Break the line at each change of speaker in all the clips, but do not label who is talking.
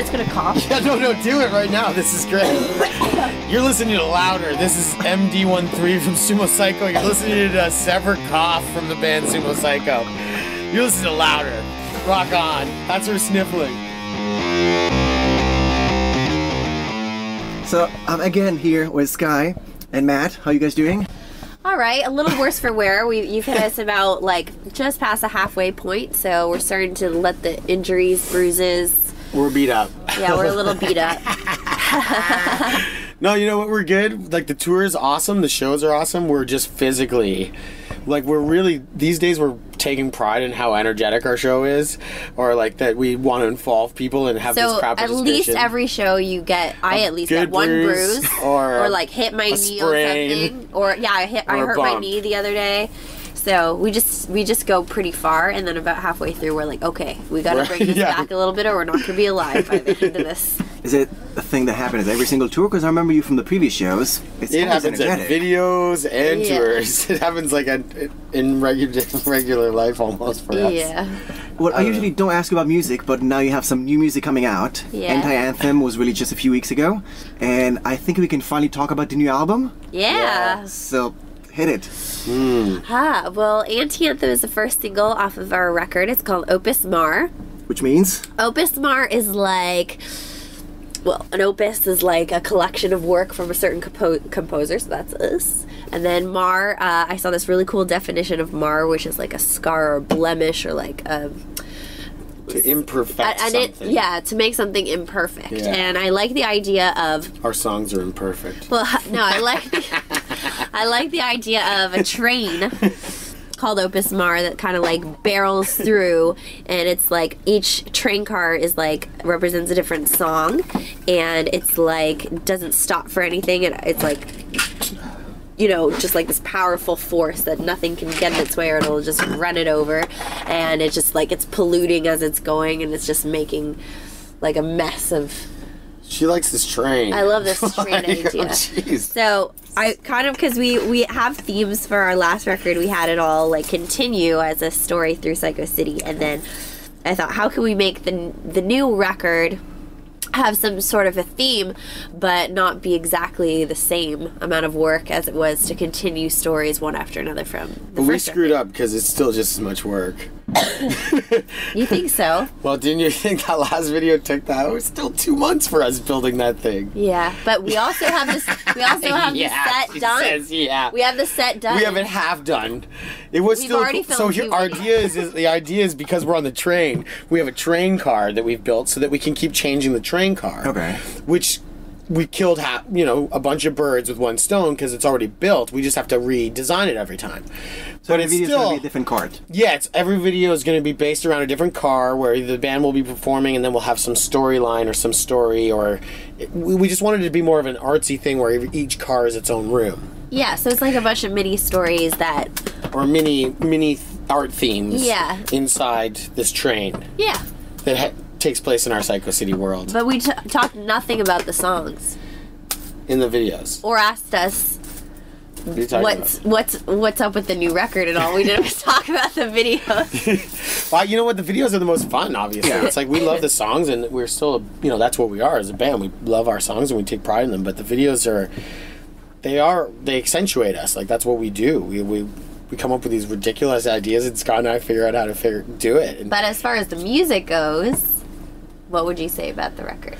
just gonna cough?
Yeah, no, do it right now. This is great. You're listening to Louder. This is MD13 from Sumo Cyco. You're listening to Sever cough from the band Sumo Cyco. You're listening to Louder. Rock on. That's her sniffling.
So I'm again here with Skye and Matt. How are you guys doing?
All right, a little worse for wear. You've hit us about like just past the halfway point, so we're starting to let the injuries, bruises.
We're beat up.
Yeah, we're a little beat up.
No, you know what? We're good. Like, the tour is awesome. The shows are awesome. We're just physically, like, we're really, these days we're taking pride in how energetic our show is, or like that we want to involve people and have this crowd participation.
So at least every show you get, I at least get one bruise or like hit my knee on something, or yeah, I hurt my knee the other day. So we just go pretty far, and then about halfway through we're like, okay, we got to bring this back a little bit, or we're not going to be alive by the end of this.
Is it a thing that happens every single tour? Because I remember you from the previous shows.
It happens at videos and tours. It happens like in regular life almost for us.
Yeah.
Well, I usually don't ask about music, but now you have some new music coming out.
Yeah.
Anti-Anthem was released just a few weeks ago, and I think we can finally talk about the new album.
Yeah.
So, hit it.
Well, Anti-Anthem is the first single off of our record. It's called Opus Mar.
Which means?
Opus Mar is like, well, an opus is like a collection of work from a certain composer, so that's us. And then Mar, I saw this really cool definition of Mar, which is like a scar or blemish or like a...
To imperfect something.
To make something imperfect.
Yeah.
And I like the idea of...
Our songs are imperfect.
Well, no, I like the idea of a train called Opus Mar that kind of like barrels through, and it's like each train car is like represents a different song, and it's like doesn't stop for anything, and it's like, you know, just like this powerful force that nothing can get in its way or it'll just run it over, and it's just like it's polluting as it's going, and it's just making like a mess of...
She likes this train.
I love this train idea.
Oh,
so I kind of, because we have themes for our last record, we had it all like continue as a story through Cyco City, and then I thought, how can we make the new record have some sort of a theme, but not be exactly the same amount of work as it was to continue stories one after another from the
But we screwed up because it's still just as much work.
You think so?
Well, didn't you think that last video took that? It was still 2 months for us building that thing.
Yeah, but we also have this. We also have the set done.
Says, we
have the set done.
We have it half done. It was
We've
still
already
so.
filmed
Our the idea is because we're on the train, we have a train car that we've built so that we can keep changing the train car.
Okay.
Which we killed a bunch of birds with one stone because it's already built. We just have to redesign it every time.
So
but
every
it's
video is
still
going to be a different card.
Yeah, every video is going to be based around a different car where the band will be performing, and then we'll have some storyline or some story, or we just wanted it to be more of an artsy thing where each car is its own room.
Yeah, so it's like a bunch of mini stories that...
Or mini art themes inside this train.
Yeah.
That takes place in our Cyco City world.
But we talked nothing about the songs.
In the videos.
Or asked us what's up with the new record and all. We didn't talk about the videos.
Well, you know what? The videos are the most fun, obviously. Yeah. It's like we love the songs, and we're still, that's what we are as a band. We love our songs and we take pride in them, but the videos they accentuate us. Like, that's what we do. We come up with these ridiculous ideas, and Scott and I figure out how to do it.
But as far as the music goes, what would you say about the record?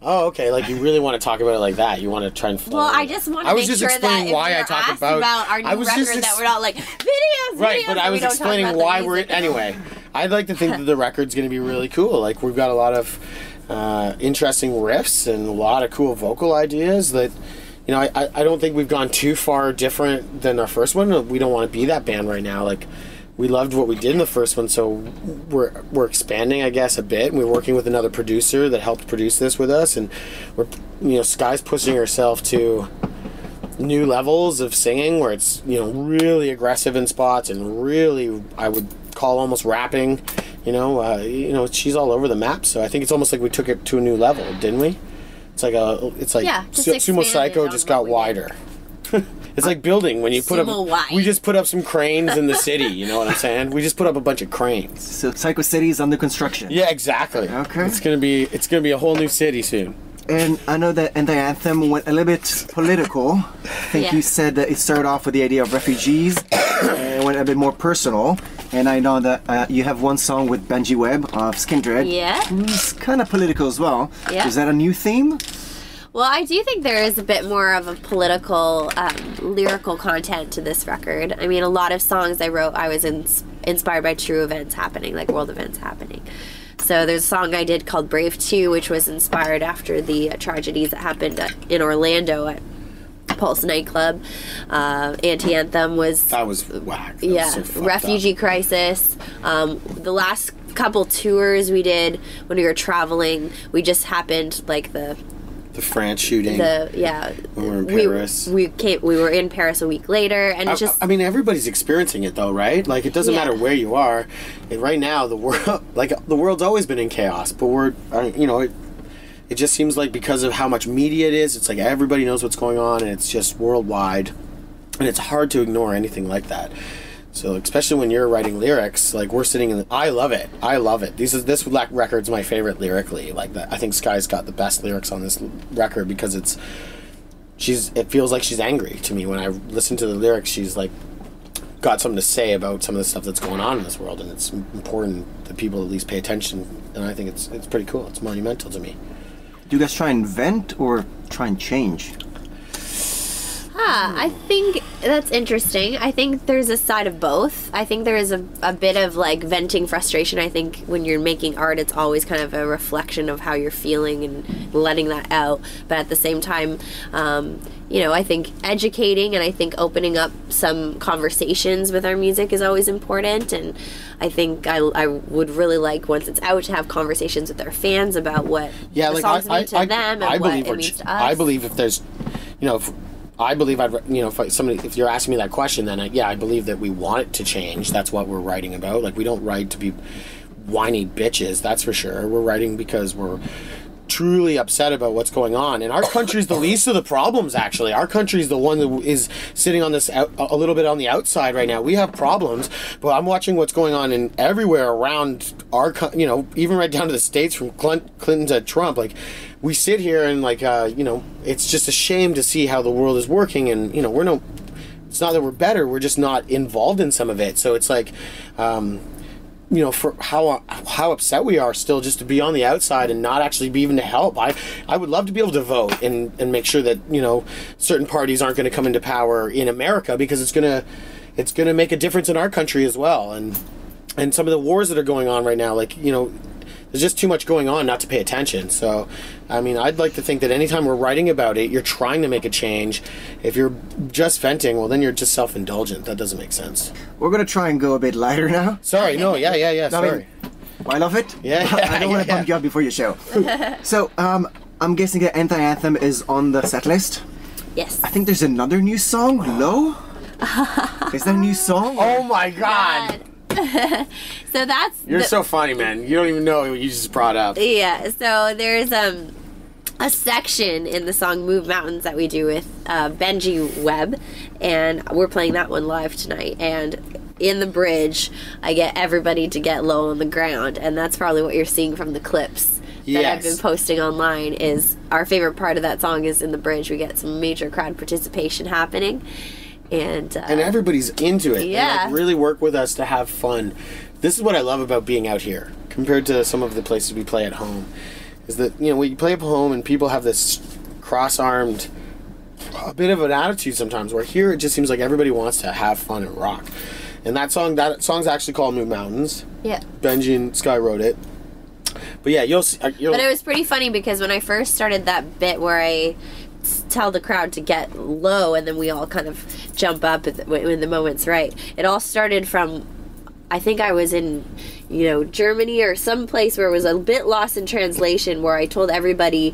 Oh, okay. Like, you really want to talk about it like that. You want to try and...
Well, I just want to make sure that if
why I talk about
our new record that we're not like, videos,
right, but I was explaining why we're... Anyway, I'd like to think that the record's going to be really cool. Like, we've got a lot of interesting riffs and a lot of cool vocal ideas that... I don't think we've gone too far different than our first one. We don't want to be that band right now. Like, we loved what we did in the first one, so we're expanding, I guess, a bit. We're working with another producer that helped produce this with us, and Skye's pushing herself to new levels of singing where it's really aggressive in spots and really, I would call, almost rapping. She's all over the map. So I think it's almost like we took it to a new level, didn't we? It's like Sumo Cyco just got wider. It's like building when you put up.
Sumo wide.
We just put up some cranes in the city. You know what I'm saying? We just put up a bunch of cranes.
So Cyco City is under construction.
Yeah, exactly.
Okay.
It's gonna be a whole new city soon.
And I know that anti-anthem went a little bit political. I think you said that it started off with the idea of refugees and went a bit more personal. And I know that you have one song with Benji Webb of Skindred.
Yeah.
Who's kind of political as well.
Yeah.
Is that a new theme?
Well, I do think there is a bit more of a political, lyrical content to this record. I mean, a lot of songs I wrote, I was inspired by true events happening, like world events happening. So there's a song I did called Brave 2, which was inspired after the tragedies that happened in Orlando at Pulse nightclub. Anti-Anthem was...
That was whack. That
yeah,
was so fucked
refugee
up.
crisis. The last couple tours we did when we were traveling, we just happened, like the
France shooting.
when
we were in Paris.
We were in Paris a week later, and it's just...
I mean, everybody's experiencing it though, right? Like, it doesn't matter where you are. And right now, the world's always been in chaos, but it just seems like because of how much media it is, it's like everybody knows what's going on, and it's just worldwide, and it's hard to ignore anything like that. So, especially when you're writing lyrics, like we're sitting in I love it. This record's my favorite lyrically. Like that, I think Skye's got the best lyrics on this record because it feels like she's angry to me when I listen to the lyrics. She's like got something to say about some of the stuff that's going on in this world, and it's important that people at least pay attention. And I think it's pretty cool. It's monumental to me.
Do you guys try and vent or try and change?
I think that's interesting. I think there's a side of both. I think there is a bit of like venting frustration. I think when you're making art, it's always kind of a reflection of how you're feeling and letting that out. But at the same time, I think educating and I think opening up some conversations with our music is always important. And I think I would really like, once it's out, to have conversations with our fans about what the songs mean to them and what it means to us.
I believe if there's, if you're asking me that question, then I believe that we want it to change. That's what we're writing about. Like, we don't write to be whiny bitches, that's for sure. We're writing because we're truly upset about what's going on. And our country's the least of the problems, actually. Our country's the one that is sitting on this a little bit on the outside right now. We have problems, but I'm watching what's going on in everywhere around our even right down to the States, from Clinton to Trump. Like, we sit here and it's just a shame to see how the world is working, and it's not that we're better, we're just not involved in some of it. So it's like for how upset we are still just to be on the outside and not actually be even to help. I would love to be able to vote and make sure that certain parties aren't going to come into power in America, because it's gonna make a difference in our country as well. And some of the wars that are going on right now, there's just too much going on not to pay attention. So, I mean, I'd like to think that anytime we're writing about it, you're trying to make a change. If you're just venting, well, then you're just self-indulgent. That doesn't make sense.
We're going to try and go a bit lighter now.
Sorry, no, yeah, sorry.
I love it.
Yeah,
I don't want to bump you up before your show. So, I'm guessing that Anti-Anthem is on the set list?
Yes.
I think there's another new song, Low? Is that a new song?
Oh my God.
So that's...
You're so funny, man. You don't even know what you just brought up.
Yeah, so there's a section in the song Move Mountains that we do with Benji Webb, and we're playing that one live tonight. And in the bridge, I get everybody to get low on the ground, and that's probably what you're seeing from the clips that I've been posting online. Is our favorite part of that song is in the bridge. We get some major crowd participation happening. And
everybody's into it.
Yeah.
They really work with us to have fun. This is what I love about being out here compared to some of the places we play at home, is that we play at home and people have this cross-armed, a bit of an attitude sometimes, where here it just seems like everybody wants to have fun and rock. And that song's actually called Move Mountains. Yeah. Benji and Skye wrote it. But yeah, you'll see. But
it was pretty funny because when I first started that bit where I tell the crowd to get low and then we all kind of jump up when the moment's right. It all started from, I think I was in, Germany or some place where it was a bit lost in translation, where I told everybody,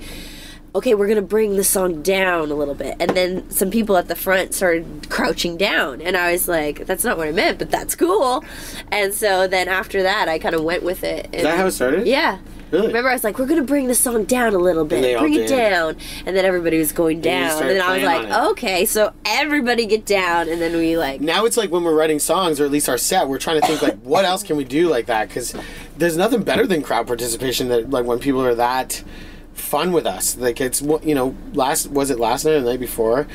okay, we're going to bring the song down a little bit. And then some people at the front started crouching down. And I was like, that's not what I meant, but that's cool. And so then after that, I kind of went with it. And,
is that how it started?
Yeah.
Really?
Remember, I was like, we're going to bring the song down a little bit. Bring it down. And then everybody was going down. And then I was like, okay, so everybody get down. And then we like...
Now it's like when we're writing songs, or at least our set, we're trying to think like, what else can we do like that? Because there's nothing better than crowd participation, that like when people are that fun with us. Like it's, you know, last night or the night before?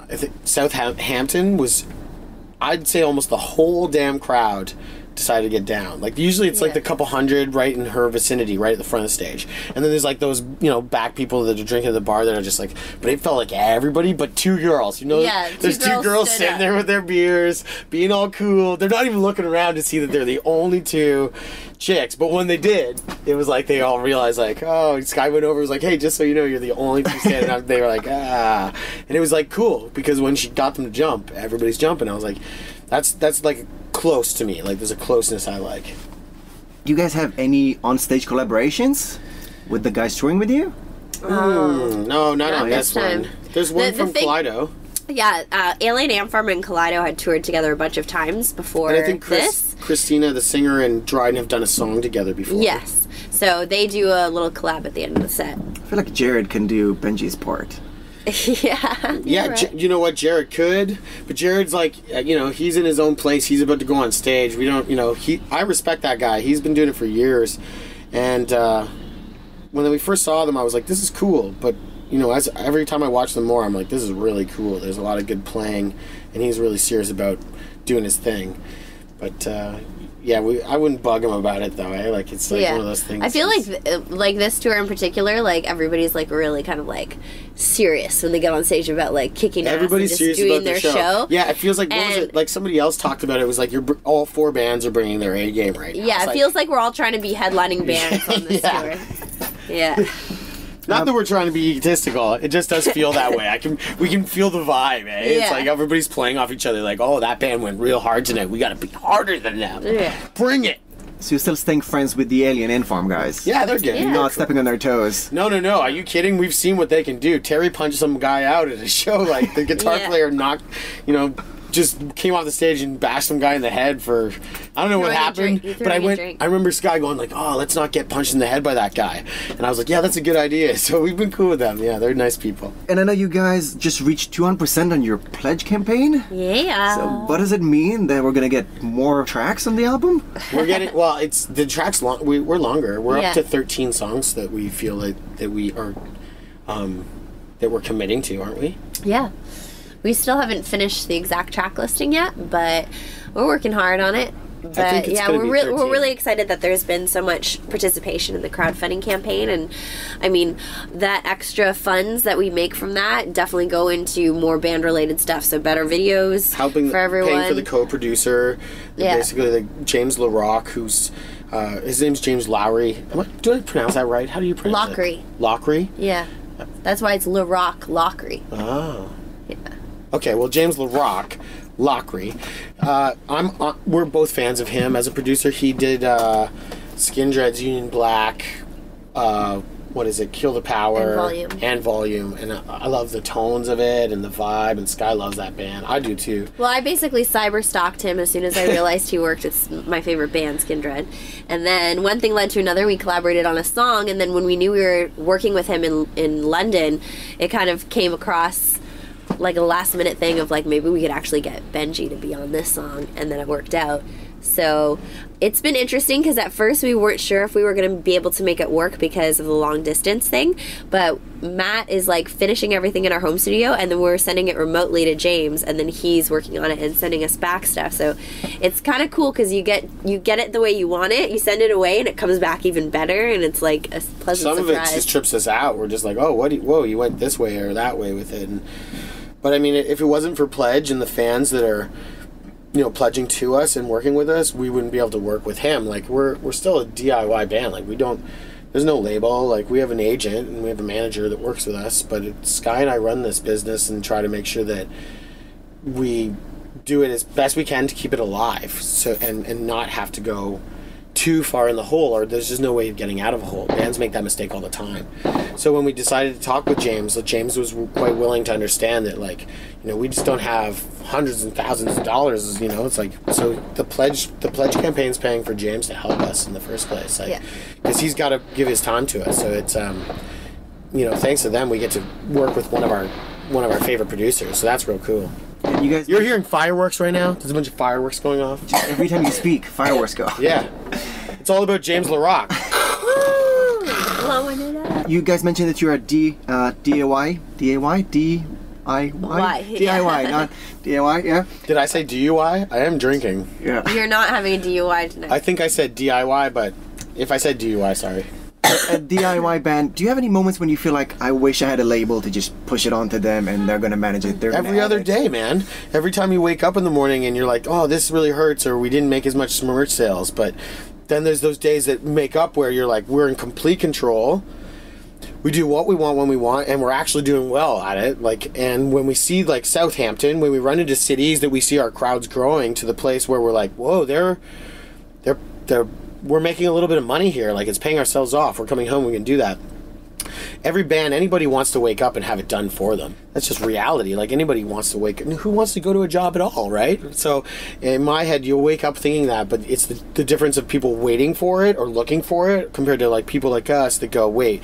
I think Southampton was, I'd say almost the whole damn crowd decided to get down. Like usually it's like the couple hundred right in her vicinity, right at the front of the stage, and then there's like those, you know, back people that are drinking at the bar that are just like, but it felt like everybody but two girls, you know. There's two girls sitting there with their beers being all cool. They're not even looking around to see that they're the only two chicks, but when they did, it was like they all realized like, oh, Skye went over, was like, hey, just so you know, you're the only two standing up. They were like, ah. And it was like cool, because when she got them to jump, everybody's jumping. I was like, that's like close to me. Like there's a closeness I like.
Do you guys have any on-stage collaborations with the guys touring with you?
No, not on this one. There's one from Kaleido.
Yeah, Alien Ant Farm and Kaleido had toured together a bunch of times before
and I think
this.
Christina, the singer, and Dryden have done a song together before.
Yes. So they do a little collab at the end of the set.
I feel like Jared can do Benji's part.
Yeah, right. You know what, Jared could, but Jared's like, you know, he's in his own place. He's about to go on stage. We don't, you know, I respect that guy. He's been doing it for years, and when we first saw them, I was like, this is cool, but you know, as every time I watch them more, I'm like, this is really cool. There's a lot of good playing, and he's really serious about doing his thing. But yeah, I wouldn't bug him about it though. Like it's like one of those things.
I feel like this tour in particular, like everybody's like really kind of like serious when they get on stage about like kicking ass and just doing their show.
Yeah, it feels like what was it? Like somebody else talked about it. It was like all four bands are bringing their A game right now.
Yeah, it feels like we're all trying to be headlining bands on this tour. Yeah.
Not that we're trying to be egotistical. It just does feel that way. We can feel the vibe, eh? Yeah. It's like everybody's playing off each other. Like, oh, that band went real hard tonight. We got to be harder than them. Yeah. Bring it.
So you're still staying friends with the Alien Ant Farm guys?
Yeah, they're good.
You're not stepping on their toes.
No. Are you kidding? We've seen what they can do. Terry punched some guy out at a show. Like the guitar player knocked, you know, just came off the stage and bashed some guy in the head for, I don't know what happened, but I remember Skye going like, oh, let's not get punched in the head by that guy. And I was like, yeah, that's a good idea. So we've been cool with them. Yeah, they're nice people.
And I know you guys just reached 200% on your pledge campaign.
Yeah.
So what does it mean that we're going to get more tracks on the album?
We're getting, well, it's the tracks, we're longer. We're up to 13 songs that we feel like that we are, that we're committing to, aren't we?
Yeah. We still haven't finished the exact track listing yet, but we're working hard on it. But yeah, we're really excited that there's been so much participation in the crowdfunding campaign, and I mean that extra funds that we make from that definitely go into more band related stuff. So better videos,
helping
for everyone,
paying for the co-producer, basically like James LaRock, who's his name's James Lowry. Do I pronounce that right? How do you pronounce it? Lockery.
Yeah, that's why it's LaRock Lockery.
Oh.
Yeah.
Okay, well, James LaRock, Lockery. We're both fans of him as a producer. He did Skin Dread's Union Black, Kill the Power, and Volume. And I love the tones of it and the vibe, and Skye loves that band. I do too.
Well, I basically cyber-stalked him as soon as I realized he worked with my favorite band, Skin Dread. And then one thing led to another. We collaborated on a song, and then when we knew we were working with him in London, it kind of came across like a last minute thing of like maybe we could actually get Benji to be on this song, and then it worked out. So it's been interesting because at first we weren't sure if we were going to be able to make it work because of the long distance thing, but Matt is like finishing everything in our home studio, and then we're sending it remotely to James, and then he's working on it and sending us back stuff. So it's kind of cool because you get it the way you want it, you send it away, and it comes back even better, and it's like a pleasant
surprise. Some of it just trips us out. We're just like, oh, whoa, you went this way or that way with it. But I mean, if it wasn't for Pledge and the fans that are, you know, pledging to us and working with us, we wouldn't be able to work with him. Like we're still a DIY band. Like there's no label. Like we have an agent and we have a manager that works with us, but Skye and I run this business and try to make sure that we do it as best we can to keep it alive. So and not have to go too far in the hole, or there's just no way of getting out of a hole. Bands make that mistake all the time. So when we decided to talk with James, James was quite willing to understand that, like, you know, we just don't have hundreds and thousands of dollars, you know. It's like, so the pledge campaign's paying for James to help us in the first place, like, because he's got to give his time to us. So it's you know, thanks to them, we get to work with one of our favorite producers. So that's real cool.
You guys,
you're hearing fireworks right now. There's a bunch of fireworks going off.
Every time you speak, fireworks go.
Yeah, it's all about James LaRock.
Blowing it up.
You guys mentioned that you're a DIY, not DIY. Yeah.
Did I say DUI? I am drinking.
Yeah.
You're not having a DUI tonight.
I think I said DIY, but if I said DUI, sorry.
A DIY band, do you have any moments when you feel like, I wish I had a label to just push it onto them and they're going to manage it?
Every other day, man. Every time you wake up in the morning and you're like, oh, this really hurts, or we didn't make as much merch sales. But then there's those days that make up where you're like, we're in complete control. We do what we want when we want, and we're actually doing well at it. Like, and when we see, like, Southampton, when we run into cities that we see our crowds growing to the place where we're like, whoa, we're making a little bit of money here. Like, it's paying ourselves off. We're coming home. We can do that. Every band, anybody wants to wake up and have it done for them. That's just reality. Like, anybody wants to wake up. Who wants to go to a job at all, right? So in my head, you'll wake up thinking that, but it's the difference of people waiting for it or looking for it compared to, like, people like us that go, wait,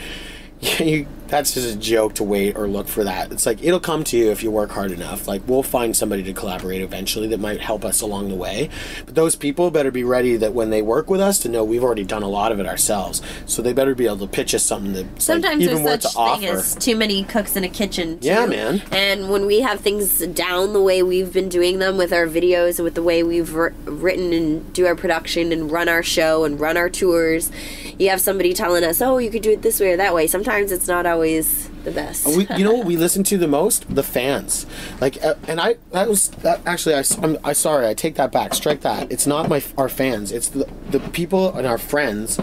that's just a joke to wait or look for that. It's like, it'll come to you if you work hard enough. Like, we'll find somebody to collaborate eventually that might help us along the way. But those people better be ready that when they work with us to know we've already done a lot of it ourselves. So they better be able to pitch us something that's
sometimes
like, even
there's
worth
such
to offer.
thing as too many cooks in a kitchen too.
Yeah, man.
And when we have things down the way we've been doing them with our videos and with the way we've written and do our production and run our show and run our tours, you have somebody telling us, oh, you could do it this way or that way. Sometimes it's not always the best.
You know what we listen to the most? The fans. Like, and I'm sorry, I take that back. Strike that. It's not our fans. It's the people and our friends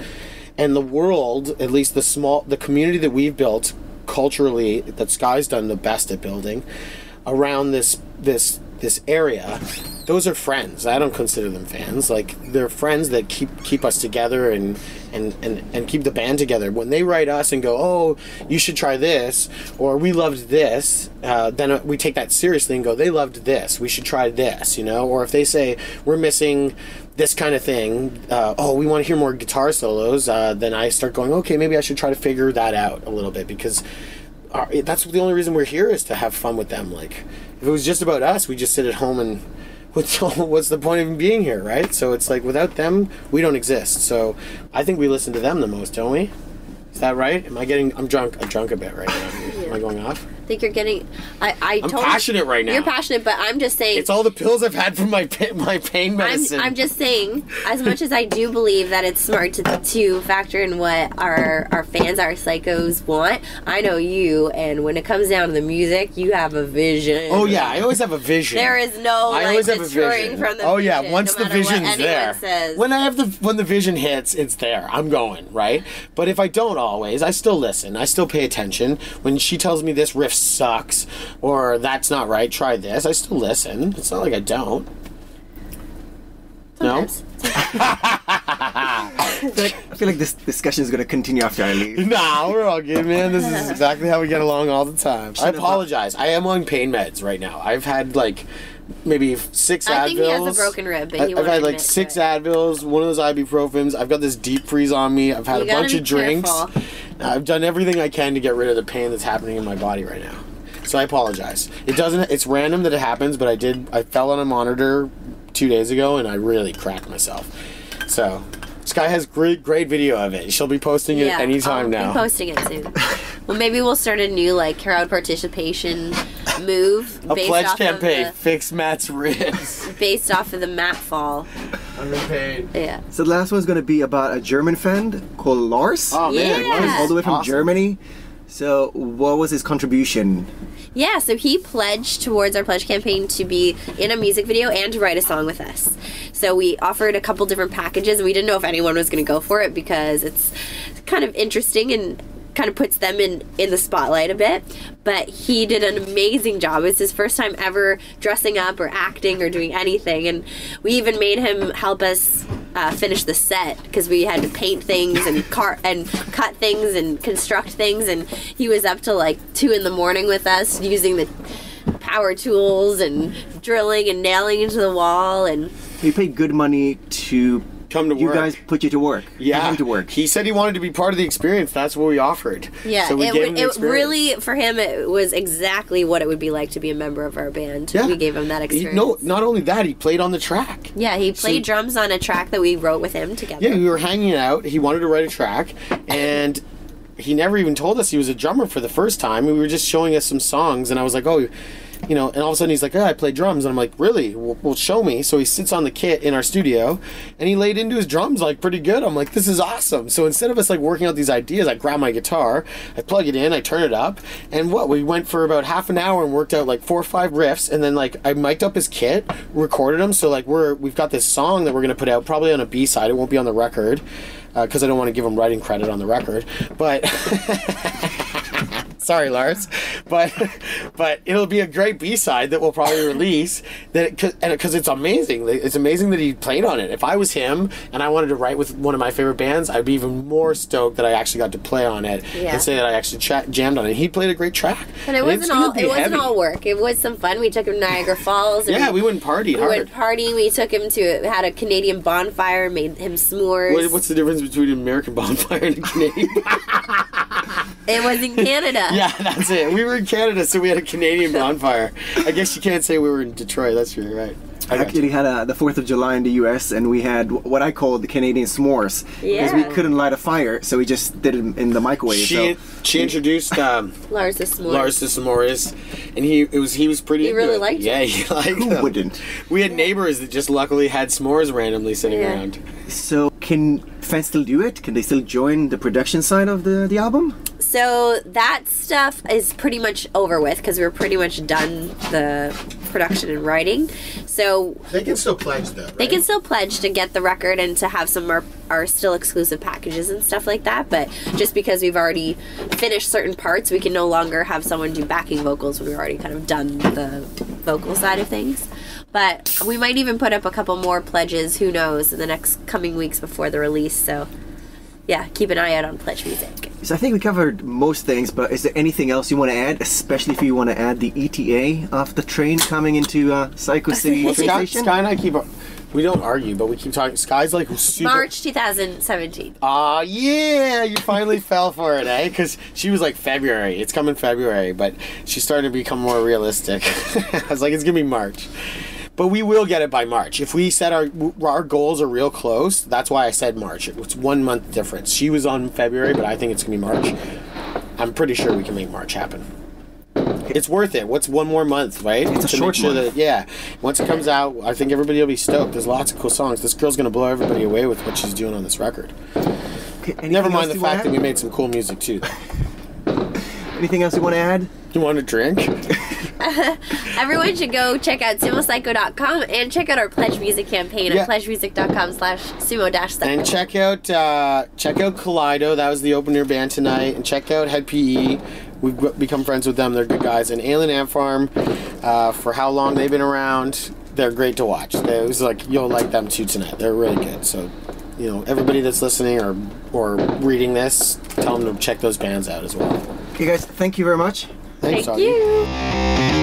and the world, at least the community that we've built culturally, that Skye's done the best at building around this area. Those are friends. I don't consider them fans. Like, they're friends that keep us together and keep the band together. When they write us and go, oh, you should try this, or we loved this, then we take that seriously and go, they loved this, we should try this, you know? Or if they say, we're missing this kind of thing, oh, we want to hear more guitar solos, then I start going, okay, maybe I should try to figure that out a little bit, because that's the only reason we're here, is to have fun with them. Like, if it was just about us, we just sit at home and what's the point of even being here, right? So it's like, without them, we don't exist. So I think we listen to them the most, don't we? Is that right? I'm drunk a bit right now.
Yeah.
Am I going off?
I think you're getting... I'm
passionate right now.
You're passionate, but I'm just saying...
It's all the pills I've had from my pain medicine.
I'm just saying, as much as I do believe that it's smart to factor in what our fans, our psychos want, I know you, and when it comes down to the music, you have a vision.
Oh yeah, I always have a vision.
There is no deterring from the vision.
Oh yeah, once
no
the vision's there.
Says.
When the vision hits, it's there. I'm going, right? But if I don't always, I still listen. I still pay attention. When she tells me this riff sucks, or that's not right, try this, I still listen. It's not like I don't.
Sometimes.
No?
I feel like this discussion is going to continue after I leave.
Nah, we're all good, man. This is exactly how we get along all the time. I apologize. I am on pain meds right now. I've had like maybe 6 Advils.
I think he has a broken rib, but
I've had like 6 Advils, one of those ibuprofens. I've got this deep freeze on me. I've had a bunch of drinks.
Careful.
I've done everything I can to get rid of the pain that's happening in my body right now. So I apologize. It's random that it happens, but I fell on a monitor 2 days ago and I really cracked myself. So Skye has great video of it. She'll be posting it anytime now.
I'll be posting it soon. Well, maybe we'll start a new crowd participation move.
A pledge campaign. Fix Matt's ribs.
Based off of the Matt fall.
Underpaid.
Yeah.
So the last one's going to be about a German friend called Lars.
Oh man,
Yeah.
All the way from
awesome.
Germany. So what was his contribution?
Yeah, so he pledged towards our pledge campaign to be in a music video and to write a song with us. So we offered a couple different packages, and we didn't know if anyone was going to go for it because it's kind of interesting and kind of puts them in the spotlight a bit. But he did an amazing job. It's his first time ever dressing up or acting or doing anything, and we even made him help us finish the set because we had to paint things and cut things and construct things, and he was up till like 2 in the morning with us using the power tools and drilling and nailing into the wall. And
he paid good money to
come to work.
You guys put you to work.
Yeah.
Him to work.
He said he wanted to be part of the experience. That's what we offered.
Yeah,
so we gave him the
it really, for him, it was exactly what it would be like to be a member of our band.
Yeah.
We gave him that experience.
No, not only that, he played on the track.
Yeah, he played drums on a track that we wrote with him together.
Yeah, we were hanging out. He wanted to write a track, and he never even told us he was a drummer for the first time. We were just showing us some songs, and I was like, oh, you know, and all of a sudden he's like, oh, I play drums. And I'm like, really? Well, show me. So he sits on the kit in our studio, and he laid into his drums like pretty good. I'm like, this is awesome. So instead of us like working out these ideas, I grab my guitar, I plug it in, I turn it up, and we went for about half an hour and worked out like 4 or 5 riffs, and then like I mic'd up his kit, recorded them. So like we've got this song that we're gonna put out probably on a B-side. It won't be on the record because I don't want to give him writing credit on the record, but. Sorry, Lars, but it'll be a great B-side that we'll probably release. Because it's amazing. It's amazing that he played on it. If I was him and I wanted to write with one of my favorite bands, I'd be even more stoked that I actually got to play on it and say that I actually jammed on it. He played a great track.
And it wasn't all work. It was some fun. We took him to Niagara Falls. And
we went and partied hard.
We went partying. We took him had a Canadian bonfire, made him s'mores.
What's the difference between an American bonfire and a Canadian bonfire?
It was in Canada.
Yeah, that's it. We were in Canada, so we had a Canadian bonfire. I guess you can't say we were in Detroit. That's really right.
I actually had the 4th of July in the U.S. and we had what I called the Canadian s'mores because we couldn't light a fire, so we just did it in the microwave.
She introduced
Lars the s'mores,
and he was pretty.
He really liked it.
Yeah, he liked them.
Who wouldn't?
We had neighbors that just luckily had s'mores randomly sitting around.
So can fans still do it? Can they still join the production side of the album?
So that stuff is pretty much over with because we're pretty much done the production and writing. So
they can still pledge though, right?
They can still pledge to get the record and to have some of our still exclusive packages and stuff like that. But just because we've already finished certain parts, we can no longer have someone do backing vocals when we've already kind of done the vocal side of things. But we might even put up a couple more pledges, who knows, in the next coming weeks before the release. So yeah, keep an eye out on Pledge Music.
So I think we covered most things, but is there anything else you want to add, especially if you want to add the ETA of the train coming into Cyco City train station?
Skye and I we don't argue, but we keep talking. Skye's like super...
March 2017.
Yeah, you finally fell for it, eh? Because she was like February. It's coming February, but she's starting to become more realistic. I was like, it's going to be March. But we will get it by March. If we set our goals are real close, that's why I said March. It's 1 month difference. She was on February, but I think it's going to be March. I'm pretty sure we can make March happen. It's worth it. What's 1 more month, right?
It's a short month.
Once it comes out, I think everybody will be stoked. There's lots of cool songs. This girl's going to blow everybody away with what she's doing on this record.
Okay,
never mind the fact that we made some cool music, too.
Anything else you want to add?
You want a drink?
Everyone should go check out sumocyco.com and check out our Pledge Music campaign at pledgemusic.com/sumo-cyco.
And check out Kaleido. That was the opener band tonight. And check out Head PE. We've become friends with them. They're good guys. And Alien Ant Farm, for how long they've been around, they're great to watch. It was like, you'll like them too tonight. They're really good. So, you know, everybody that's listening or reading this, tell them to check those bands out as well.
Okay, guys, thank you very much.
Thanks,
Thank you.